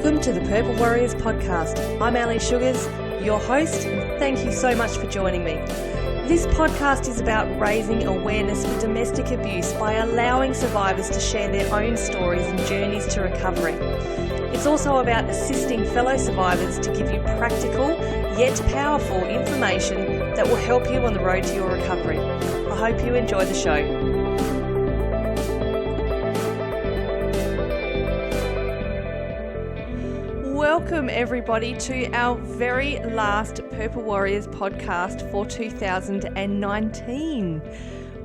Welcome to the Purple Warriors podcast. I'm Ali Sugars, your host, and thank you so much for joining me. This podcast is about raising awareness for domestic abuse by allowing survivors to share their own stories and journeys to recovery. It's also about assisting fellow survivors to give you practical yet powerful information that will help you on the road to your recovery. I hope you enjoy the show. Welcome everybody to our very last Purple Warriors podcast for 2019.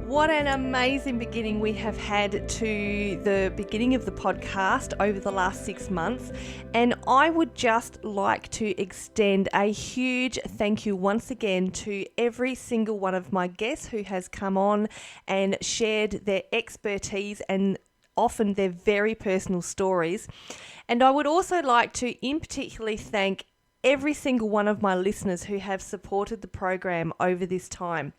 What an amazing beginning we have had to the beginning of the podcast over the last 6 months. And I would just like to extend a huge thank you once again to every single one of my guests who has come on and shared their expertise and often their very personal stories. And I would also like to in particularly thank every single one of my listeners who have supported the program over this time.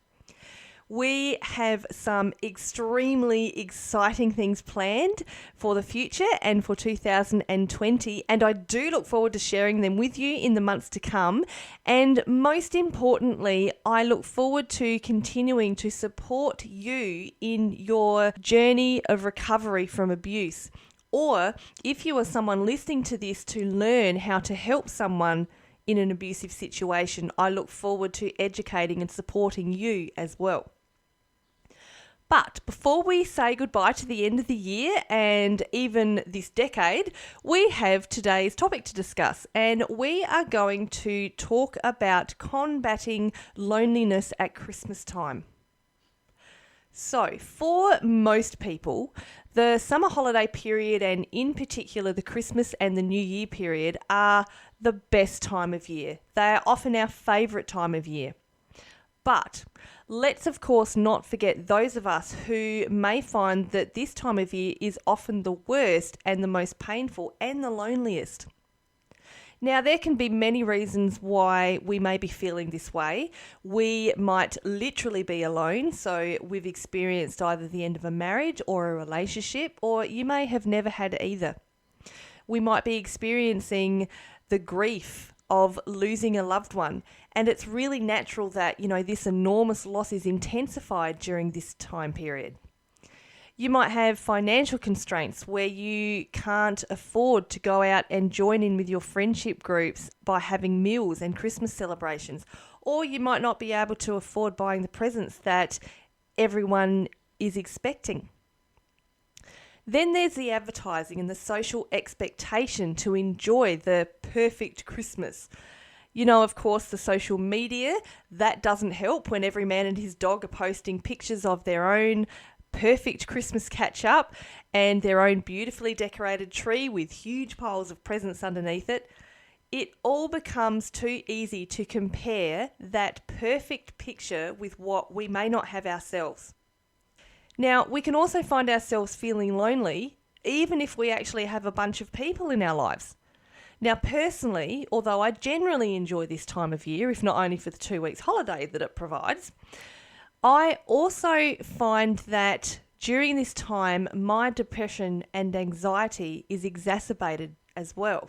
We have some extremely exciting things planned for the future and for 2020, and I do look forward to sharing them with you in the months to come. And most importantly, I look forward to continuing to support you in your journey of recovery from abuse. Or if you are someone listening to this to learn how to help someone in an abusive situation, I look forward to educating and supporting you as well. But before we say goodbye to the end of the year and even this decade, we have today's topic to discuss, and we are going to talk about combating loneliness at Christmas time. So, for most people, the summer holiday period, and in particular the Christmas and the New Year period, are the best time of year. They are often our favourite time of year. But let's of course not forget those of us who may find that this time of year is often the worst and the most painful and the loneliest. Now, there can be many reasons why we may be feeling this way. We might literally be alone, so we've experienced either the end of a marriage or a relationship, or you may have never had either. We might be experiencing the grief of losing a loved one, and it's really natural that, this enormous loss is intensified during this time period. You might have financial constraints where you can't afford to go out and join in with your friendship groups by having meals and Christmas celebrations, or you might not be able to afford buying the presents that everyone is expecting. Then there's the advertising and the social expectation to enjoy the perfect Christmas. Of course, the social media, that doesn't help when every man and his dog are posting pictures of their own perfect Christmas catch-up and their own beautifully decorated tree with huge piles of presents underneath it. It all becomes too easy to compare that perfect picture with what we may not have ourselves. Now, we can also find ourselves feeling lonely even if we actually have a bunch of people in our lives. Now, personally, although I generally enjoy this time of year, if not only for the 2 weeks holiday that it provides, I also find that during this time, my depression and anxiety is exacerbated as well.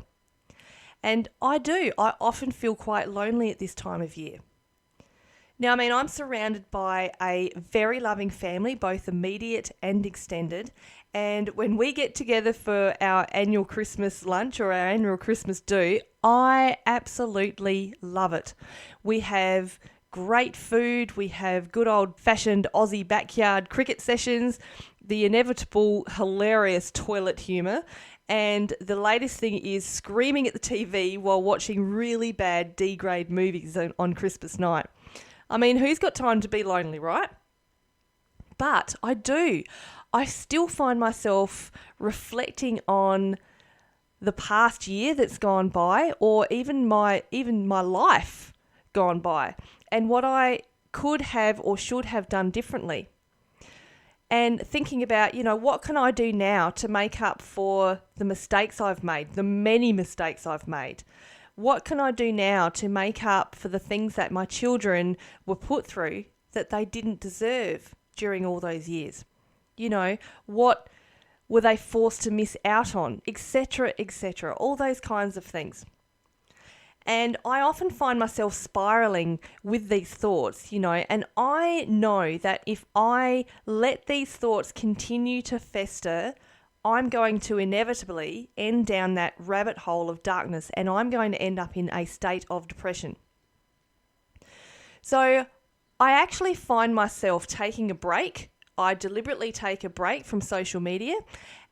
And I often feel quite lonely at this time of year. Now, I'm surrounded by a very loving family, both immediate and extended. And when we get together for our annual Christmas lunch or our annual Christmas do, I absolutely love it. We have great food, we have good old-fashioned Aussie backyard cricket sessions, the inevitable hilarious toilet humour, and the latest thing is screaming at the TV while watching really bad D-grade movies on Christmas night. Who's got time to be lonely, right? But I do. I still find myself reflecting on the past year that's gone by, or even my life gone by, and what I could have or should have done differently. And thinking about, what can I do now to make up for the mistakes I've made, the many mistakes I've made? What can I do now to make up for the things that my children were put through that they didn't deserve during all those years? What were they forced to miss out on, etc., etc., all those kinds of things. And I often find myself spiraling with these thoughts, and I know that if I let these thoughts continue to fester, I'm going to inevitably end down that rabbit hole of darkness, and I'm going to end up in a state of depression. So I actually find myself taking a break. I deliberately take a break from social media.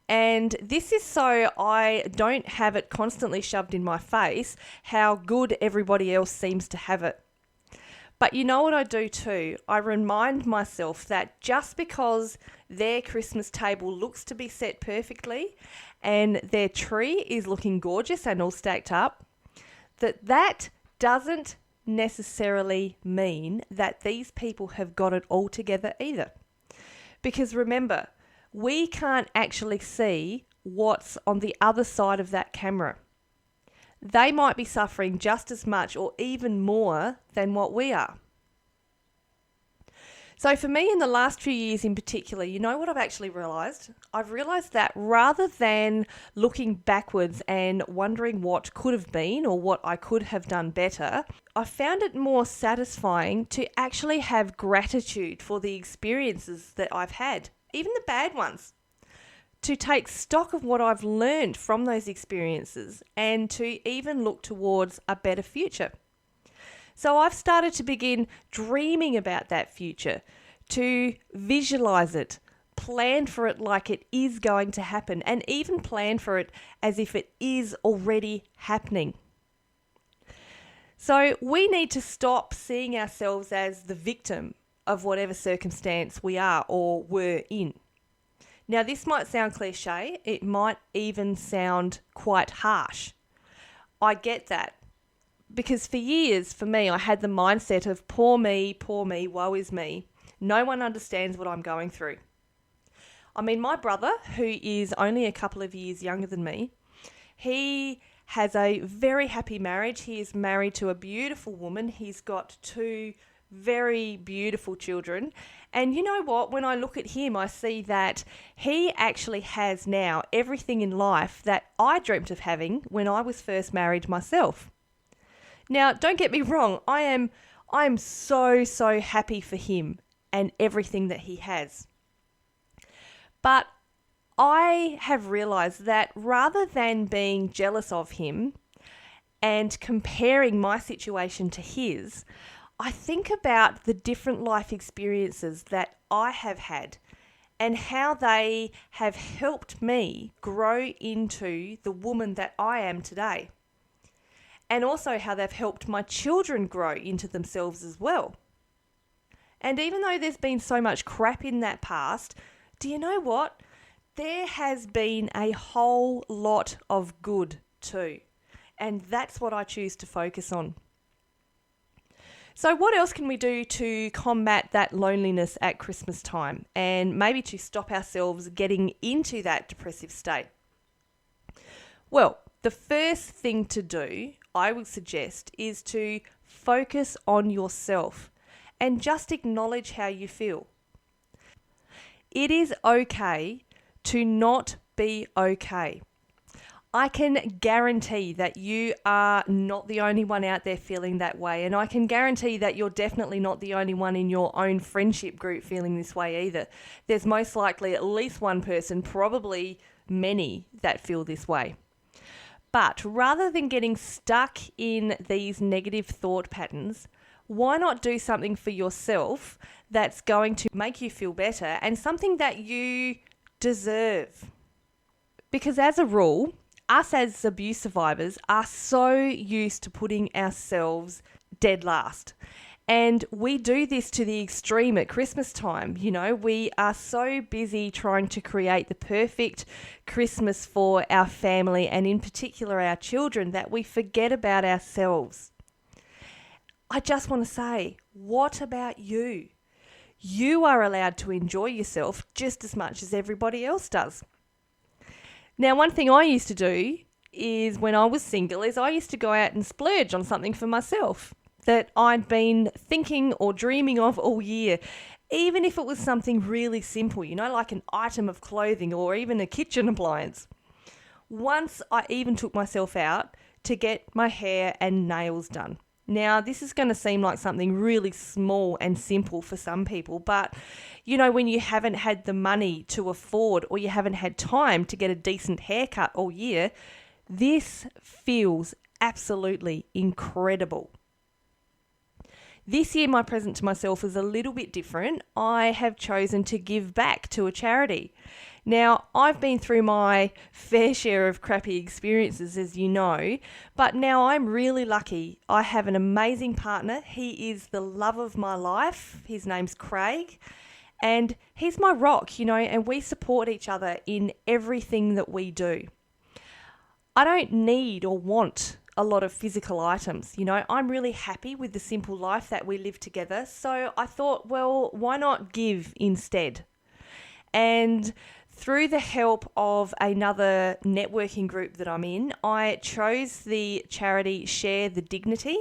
And this is so I don't have it constantly shoved in my face how good everybody else seems to have it. But you know what I do too? I remind myself that just because their Christmas table looks to be set perfectly and their tree is looking gorgeous and all stacked up, that doesn't necessarily mean that these people have got it all together either. Because remember, we can't actually see what's on the other side of that camera. They might be suffering just as much or even more than what we are. So for me, in the last few years in particular, you know what I've actually realised? I've realised that rather than looking backwards and wondering what could have been or what I could have done better, I found it more satisfying to actually have gratitude for the experiences that I've had, even the bad ones, to take stock of what I've learned from those experiences and to even look towards a better future. So I've started to begin dreaming about that future, to visualize it, plan for it like it is going to happen, and even plan for it as if it is already happening. So we need to stop seeing ourselves as the victim of whatever circumstance we are or were in. Now, this might sound cliche. It might even sound quite harsh. I get that. Because for years, for me, I had the mindset of poor me, woe is me. No one understands what I'm going through. I mean, my brother, who is only a couple of years younger than me, he has a very happy marriage. He is married to a beautiful woman. He's got 2 very beautiful children. And you know what? When I look at him, I see that he actually has now everything in life that I dreamt of having when I was first married myself. Now, don't get me wrong. I am so happy for him and everything that he has. But I have realized that rather than being jealous of him and comparing my situation to his, I think about the different life experiences that I have had and how they have helped me grow into the woman that I am today. And also how they've helped my children grow into themselves as well. And even though there's been so much crap in that past, do you know what? There has been a whole lot of good too. And that's what I choose to focus on. So what else can we do to combat that loneliness at Christmas time and maybe to stop ourselves getting into that depressive state? Well, the first thing to do, I would suggest, is to focus on yourself and just acknowledge how you feel. It is okay to not be okay. I can guarantee that you are not the only one out there feeling that way, and I can guarantee that you're definitely not the only one in your own friendship group feeling this way either. There's most likely at least one person, probably many, that feel this way. But rather than getting stuck in these negative thought patterns, why not do something for yourself that's going to make you feel better and something that you deserve? Because as a rule, us as abuse survivors are so used to putting ourselves dead last. And we do this to the extreme at Christmas time. You know, we are so busy trying to create the perfect Christmas for our family and in particular our children that we forget about ourselves. I just want to say, what about you? You are allowed to enjoy yourself just as much as everybody else does. Now, one thing I used to do is when I was single is I used to go out and splurge on something for myself. that I'd been thinking or dreaming of all year. Even if it was something really simple, like an item of clothing or even a kitchen appliance. Once I even took myself out to get my hair and nails done. Now, this is going to seem like something really small and simple for some people, but when you haven't had the money to afford or you haven't had time to get a decent haircut all year, this feels absolutely incredible. This year, my present to myself is a little bit different. I have chosen to give back to a charity. Now, I've been through my fair share of crappy experiences, as you know, but now I'm really lucky. I have an amazing partner. He is the love of my life. His name's Craig, and he's my rock, and we support each other in everything that we do. I don't need or want a lot of physical items. I'm really happy with the simple life that we live together. So I thought, well, why not give instead? And through the help of another networking group that I'm in, I chose the charity Share the Dignity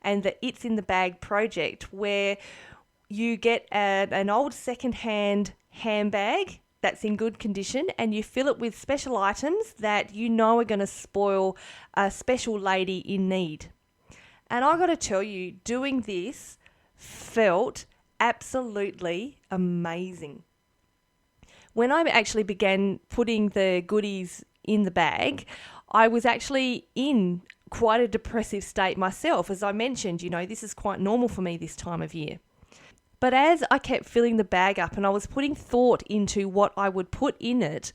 and the It's in the Bag project, where you get an old secondhand handbag that's in good condition, and you fill it with special items that are going to spoil a special lady in need. And I got to tell you, doing this felt absolutely amazing. When I actually began putting the goodies in the bag, I was actually in quite a depressive state myself. As I mentioned, this is quite normal for me this time of year. But as I kept filling the bag up and I was putting thought into what I would put in it,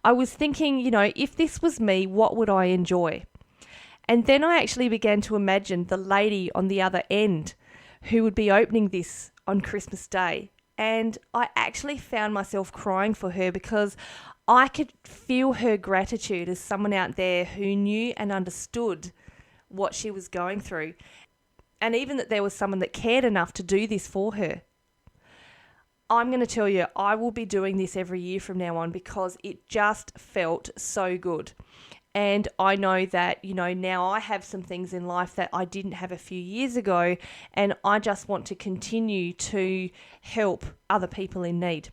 I was thinking, if this was me, what would I enjoy? And then I actually began to imagine the lady on the other end who would be opening this on Christmas Day. And I actually found myself crying for her because I could feel her gratitude as someone out there who knew and understood what she was going through. And even that there was someone that cared enough to do this for her. I'm going to tell you, I will be doing this every year from now on because it just felt so good. And I know that, now I have some things in life that I didn't have a few years ago, and I just want to continue to help other people in need.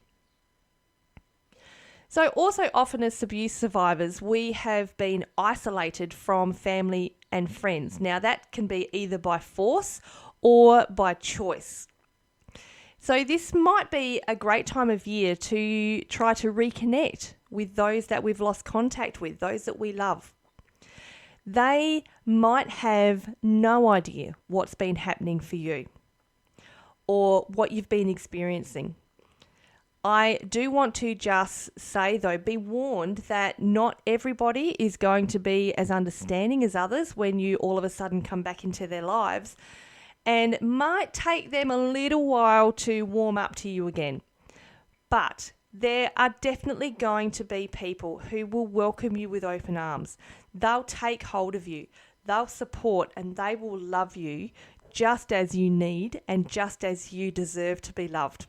So also often as abuse survivors, we have been isolated from family and friends. Now that can be either by force or by choice. So this might be a great time of year to try to reconnect with those that we've lost contact with, those that we love. They might have no idea what's been happening for you or what you've been experiencing. I do want to just say, though, be warned that not everybody is going to be as understanding as others when you all of a sudden come back into their lives, and might take them a little while to warm up to you again. But there are definitely going to be people who will welcome you with open arms. They'll take hold of you, they'll support, and they will love you just as you need and just as you deserve to be loved.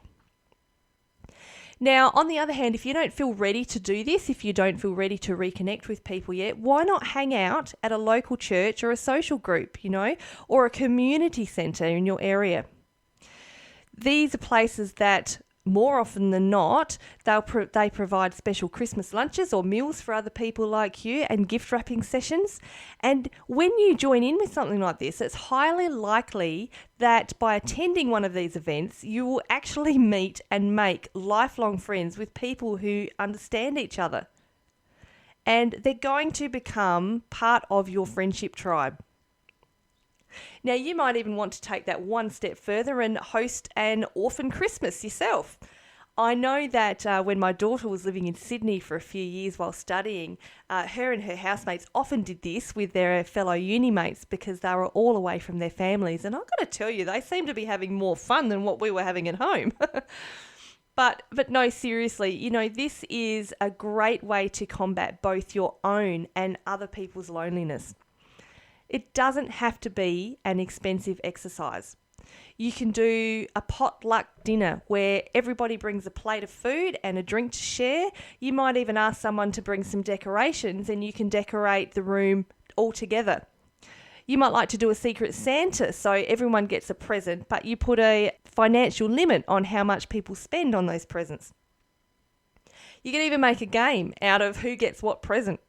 Now, on the other hand, if you don't feel ready to do this, if you don't feel ready to reconnect with people yet, why not hang out at a local church or a social group, or a community centre in your area? These are places that more often than not, they provide special Christmas lunches or meals for other people like you and gift wrapping sessions. And when you join in with something like this, it's highly likely that by attending one of these events, you will actually meet and make lifelong friends with people who understand each other. And they're going to become part of your friendship tribe. Now, you might even want to take that one step further and host an orphan Christmas yourself. I know that when my daughter was living in Sydney for a few years while studying, her and her housemates often did this with their fellow uni mates because they were all away from their families. And I've got to tell you, they seem to be having more fun than what we were having at home. But no, seriously, this is a great way to combat both your own and other people's loneliness. It doesn't have to be an expensive exercise. You can do a potluck dinner where everybody brings a plate of food and a drink to share. You might even ask someone to bring some decorations and you can decorate the room all together. You might like to do a Secret Santa so everyone gets a present, but you put a financial limit on how much people spend on those presents. You can even make a game out of who gets what present.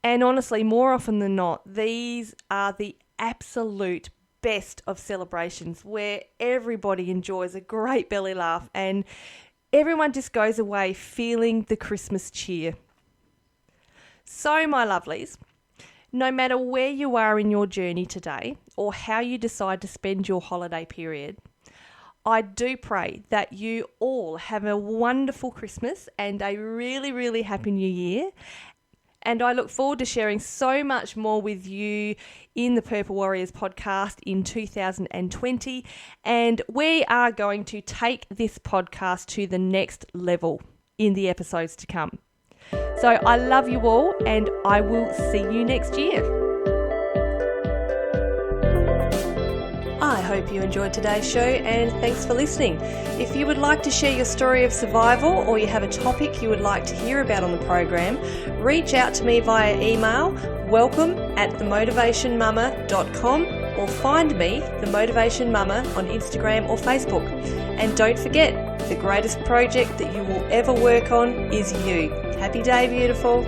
And honestly, more often than not, these are the absolute best of celebrations where everybody enjoys a great belly laugh and everyone just goes away feeling the Christmas cheer. So, my lovelies, no matter where you are in your journey today or how you decide to spend your holiday period, I do pray that you all have a wonderful Christmas and a really, really happy New Year. And I look forward to sharing so much more with you in the Purple Warriors podcast in 2020. And we are going to take this podcast to the next level in the episodes to come. So I love you all and I will see you next year. I hope you enjoyed today's show and thanks for listening. If you would like to share your story of survival or you have a topic you would like to hear about on the program, reach out to me via email welcome@themotivationmama.com or find me, The Motivation Mama, on Instagram or Facebook. And don't forget, the greatest project that you will ever work on is you. Happy day, beautiful.